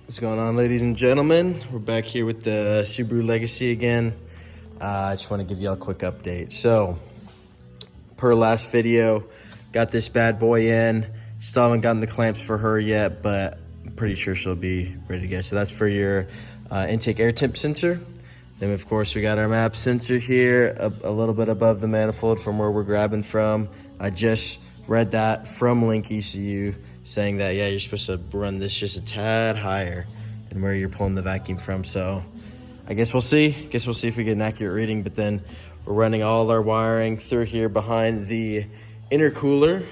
What's going on, ladies and gentlemen? We're back here with the Subaru Legacy again. I just want to give y'all a quick update. So, per last video, got this bad boy in. Still haven't gotten the clamps for her yet, but I'm pretty sure she'll be ready to go. So that's for your intake air temp sensor. Then, of course, we got our map sensor here, a little bit above the manifold from where we're grabbing from. I just read that from LINK ECU saying that, yeah, you're supposed to run this just a tad higher than where you're pulling the vacuum from. So I guess we'll see. If we get an accurate reading, but then we're running all our wiring through here behind the intercooler.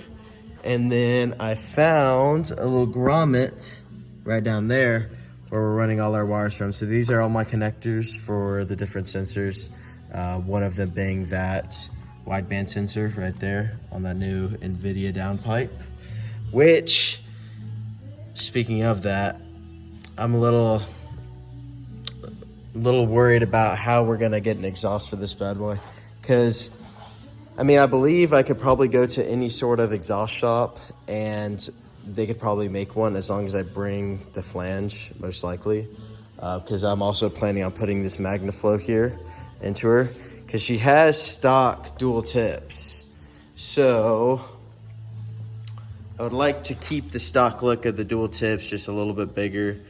And then I found a little grommet right down there where we're running all our wires from. So these are all my connectors for the different sensors. One of them being that wideband sensor right there on that new NVIDIA downpipe, which, speaking of that, I'm a little worried about how we're gonna get an exhaust for this bad boy. Cause I mean, I believe I could probably go to any sort of exhaust shop and they could probably make one as long as I bring the flange, most likely. Because I'm also planning on putting this MagnaFlow here into her, because she has stock dual tips. So I would like to keep the stock look of the dual tips just a little bit bigger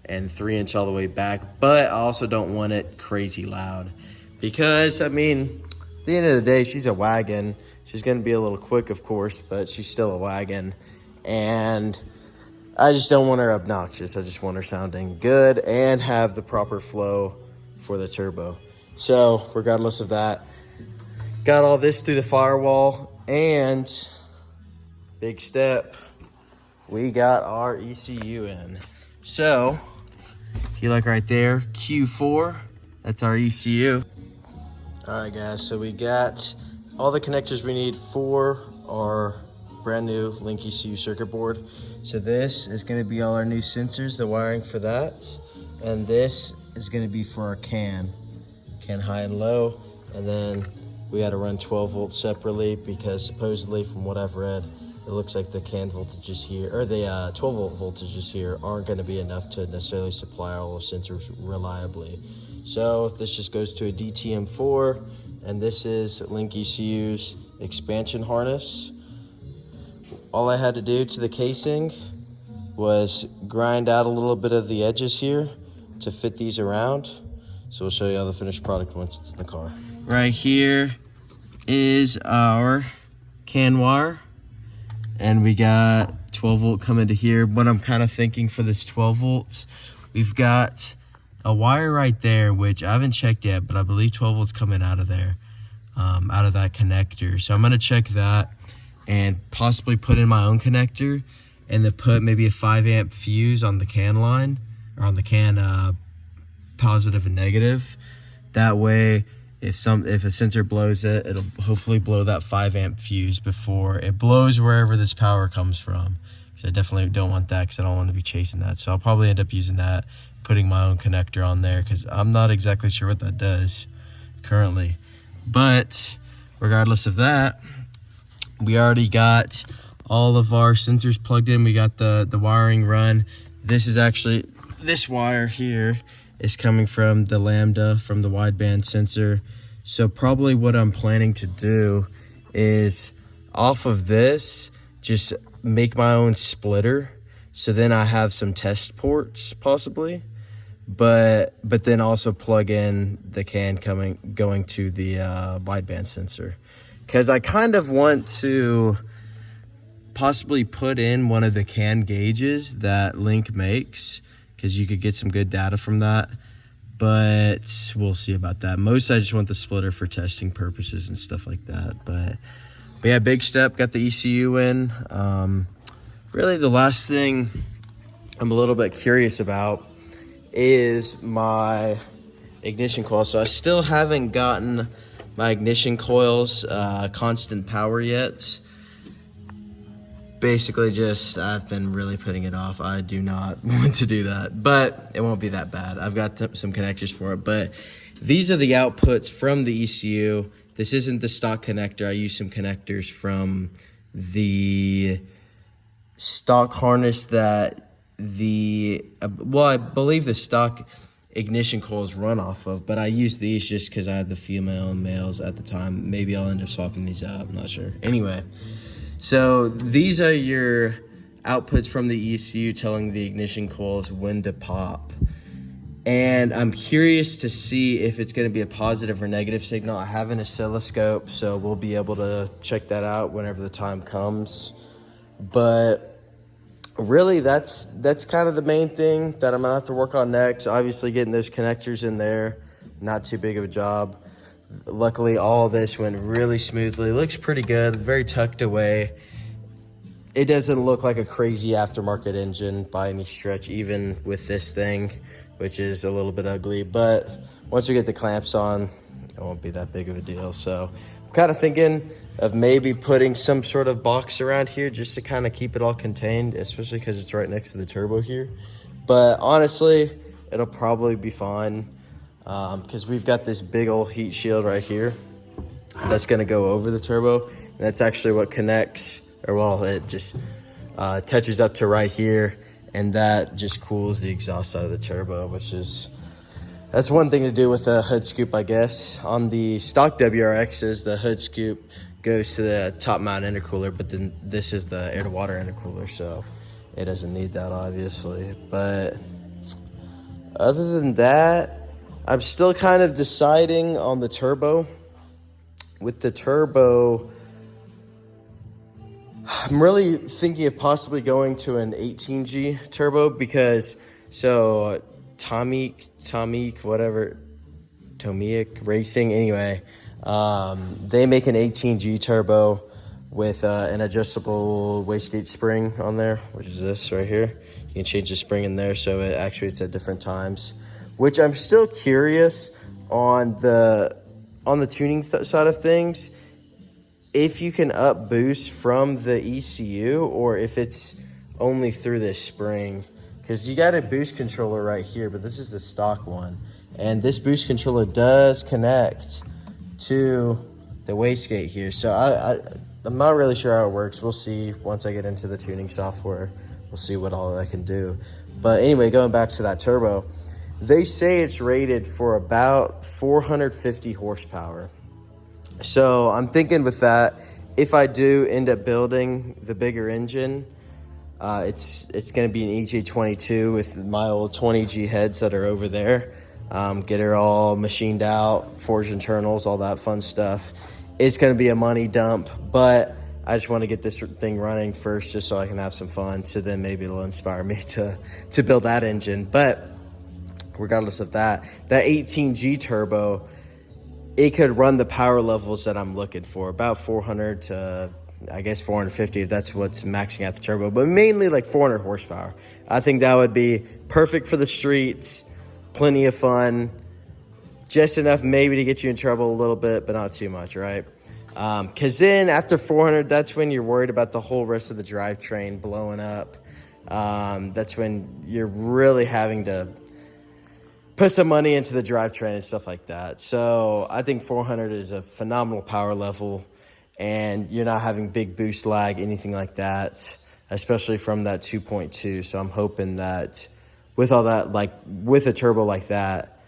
and 3-inch all the way back, but I also don't want it crazy loud, because I mean, at the end of the day, she's a wagon. She's gonna be a little quick, of course, but she's still a wagon. And I just don't want her obnoxious. I just want her sounding good and have the proper flow for the turbo. So regardless of that, got all this through the firewall, and big step, we got our ECU in. So if you look right there, Q4, that's our ECU. All right, guys, so we got all the connectors we need for our brand new LINK ECU circuit board. So this is going to be all our new sensors, the wiring for that, and this is going to be for our can high and low. And then we had to run 12 volts separately, because supposedly, from what I've read, it looks like the can voltages here, or the 12 volt voltages here, aren't going to be enough to necessarily supply all the sensors reliably. So this just goes to a DTM4, and this is LINK ECU's expansion harness. All I had to do to the casing was grind out a little bit of the edges here to fit these around. So we'll show you all the finished product once it's in the car. Right here is our can wire, and we got 12 volt coming to here. What I'm kind of thinking for this 12 volts, we've got a wire right there, which I haven't checked yet, but I believe 12 volts coming out of there, out of that connector. So I'm gonna check that and possibly put in my own connector, and then put maybe a 5 amp fuse on the can line, or on the can positive and negative. That way, if a sensor blows it, it'll hopefully blow that 5 amp fuse before it blows wherever this power comes from. Because I definitely don't want that, because I don't want to be chasing that. So I'll probably end up using that, putting my own connector on there, because I'm not exactly sure what that does currently. But regardless of that, we already got all of our sensors plugged in. We got the wiring run. This is actually, this wire here is coming from the lambda, from the wideband sensor. So probably what I'm planning to do is, off of this, just make my own splitter. So then I have some test ports possibly, but then also plug in the can going to the wideband sensor. Because I kind of want to possibly put in one of the can gauges that LINK makes, because you could get some good data from that, but we'll see about that. Most I just want the splitter for testing purposes and stuff like that. But yeah, big step, got the ECU in. Really the last thing I'm a little bit curious about is my ignition coil. So I still haven't gotten my ignition coils constant power yet. Basically just, I've been really putting it off. I do not want to do that, but it won't be that bad. I've got some connectors for it, but these are the outputs from the ECU. This isn't the stock connector. I use some connectors from the stock harness that well, I believe the stock ignition coils run off of, but I use these just because I had the female and males at the time. Maybe I'll end up swapping these out, I'm not sure. Anyway, so these are your outputs from the ECU telling the ignition coils when to pop. And I'm curious to see if it's going to be a positive or negative signal. I have an oscilloscope, so we'll be able to check that out whenever the time comes. But really, that's kind of the main thing that I'm gonna have to work on next. Obviously, getting those connectors in there, not too big of a job. Luckily, all of this went really smoothly. It looks pretty good, very tucked away. It doesn't look like a crazy aftermarket engine by any stretch, even with this thing, which is a little bit ugly. But once we get the clamps on, it won't be that big of a deal. So I'm kind of thinking of maybe putting some sort of box around here just to kind of keep it all contained, especially because it's right next to the turbo here. But honestly, it'll probably be fine because we've got this big old heat shield right here that's going to go over the turbo. And that's actually what connects, or well, it just touches up to right here, and that just cools the exhaust out of the turbo, which is, that's one thing to do with a hood scoop, I guess. On the stock WRXs, the hood scoop goes to the top mount intercooler, but then this is the air to water intercooler, so it doesn't need that, obviously. But other than that, I'm still kind of deciding on the turbo. With the turbo, I'm really thinking of possibly going to an 18G turbo because, so Tomic, whatever, Tomic Racing, anyway, they make an 18G turbo with an adjustable wastegate spring on there, which is this right here. You can change the spring in there so it actuates at different times, which I'm still curious on the tuning side of things, if you can up boost from the ECU or if it's only through this spring. Because you got a boost controller right here, but this is the stock one. And this boost controller does connect to the wastegate here. So I'm not really sure how it works. We'll see once I get into the tuning software. We'll see what all I can do. But anyway, going back to that turbo, they say it's rated for about 450 horsepower. So I'm thinking with that, if I do end up building the bigger engine, it's going to be an EJ22 with my old 20G heads that are over there. Get her all machined out, forged internals, all that fun stuff. It's going to be a money dump, but I just want to get this thing running first just so I can have some fun. So then maybe it'll inspire me to build that engine. But regardless of that 18G turbo, it could run the power levels that I'm looking for, about 400 to, I guess, 450 if that's what's maxing out the turbo, but mainly like 400 horsepower. I think that would be perfect for the streets, plenty of fun, just enough maybe to get you in trouble a little bit, but not too much, right? Because then after 400, that's when you're worried about the whole rest of the drivetrain blowing up. That's when you're really having to put some money into the drivetrain and stuff like that. So I think 400 is a phenomenal power level, and you're not having big boost lag, anything like that, especially from that 2.2. So I'm hoping that with all that, like with a turbo like that,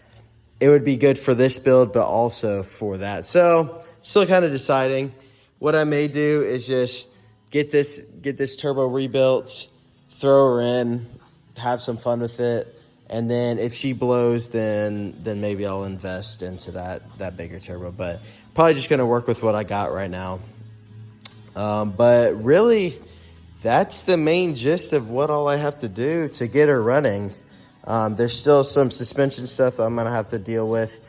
it would be good for this build, but also for that. So still kind of deciding. What I may do is just get this turbo rebuilt, throw her in, have some fun with it. And then if she blows, then maybe I'll invest into that bigger turbo. But probably just going to work with what I got right now. But really, that's the main gist of what all I have to do to get her running. There's still some suspension stuff that I'm going to have to deal with.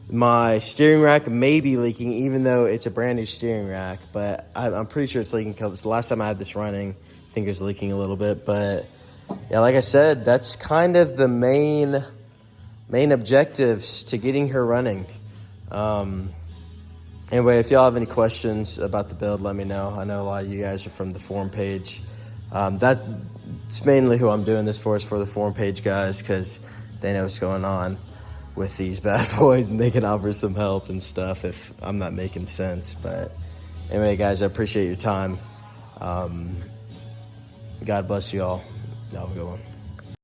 My steering rack may be leaking, even though it's a brand new steering rack. But I'm pretty sure it's leaking because the last time I had this running, I think it was leaking a little bit. But yeah, like I said, that's kind of the main objectives to getting her running. Anyway, if y'all have any questions about the build, let me know. I know a lot of you guys are from the forum page. That's mainly who I'm doing this for, is for the forum page guys, because they know what's going on with these bad boys and they can offer some help and stuff if I'm not making sense. But anyway, guys, I appreciate your time. God bless you all. Have a good one.